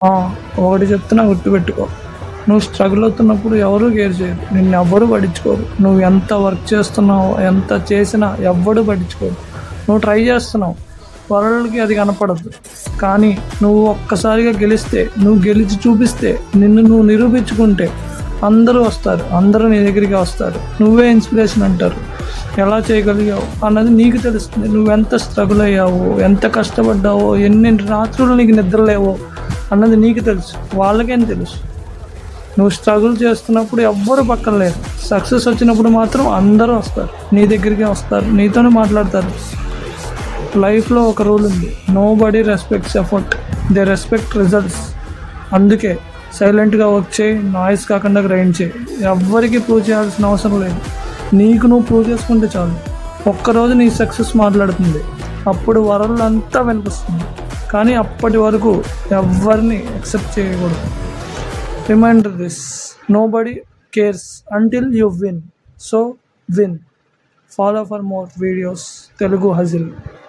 ఆ! ఒకటి చెప్తున్నా గుర్తుపెట్టుకో. నువ్వు స్ట్రగుల్ అవుతున్నప్పుడు ఎవరు కేర్ చేయరు. నిన్నెవ్వరు పట్టించుకోరు. నువ్వు ఎంత వర్క్ చేస్తున్నావో, ఎంత చేసినా ఎవ్వడు పట్టించుకోరు. నువ్వు ట్రై చేస్తున్నావు. వరల్డ్‌కి అది కనపడదు. కానీ నువ్వు ఒక్కసారిగా గెలిస్తే, నువ్వు గెలిచి చూపిస్తే, నిన్ను నువ్వు నిరూపించుకుంటే అందరూ వస్తారు. అందరూ నీ దగ్గరికి వస్తారు. నువ్వే ఇన్స్పిరేషన్ అంటారు. ఎలా చేయగలిగావు అన్నది నీకు తెలుస్తుంది. నువ్వెంత స్ట్రగుల్ అయ్యావో, ఎంత కష్టపడ్డావో, ఎన్ని రాత్రులు నీకు నిద్ర లేవో అన్నది నీకు తెలుసు. వాళ్ళకేం తెలుసు. నువ్వు స్ట్రగుల్ చేస్తున్నప్పుడు ఎవ్వరు పక్కన లేరు. సక్సెస్ వచ్చినప్పుడు మాత్రం అందరూ వస్తారు. నీ దగ్గరికే వస్తారు. నీతోనే మాట్లాడతారు. లైఫ్లో ఒక రూల్ ఉంది. Nobody respects effort, they respect results. అందుకే సైలెంట్గా వర్క్ చేయి, నాయిస్ కాకుండా గ్రైండ్ చేయి. ఎవ్వరికి ప్రూవ్ చేయాల్సిన అవసరం లేదు. నీకు నువ్వు ప్రూవ్ చేసుకుంటే చాలు. ఒక్కరోజు నీ సక్సెస్ మాట్లాడుతుంది. అప్పుడు వరల్డ్ అంతా వినిపిస్తుంది. కానీ అప్పటి వరకు ఎవ్వరిని యాక్సెప్ట్ చేయకూడదు. Reminder this, nobody cares until you win. So win. Follow for more videos. Telugu Hustle.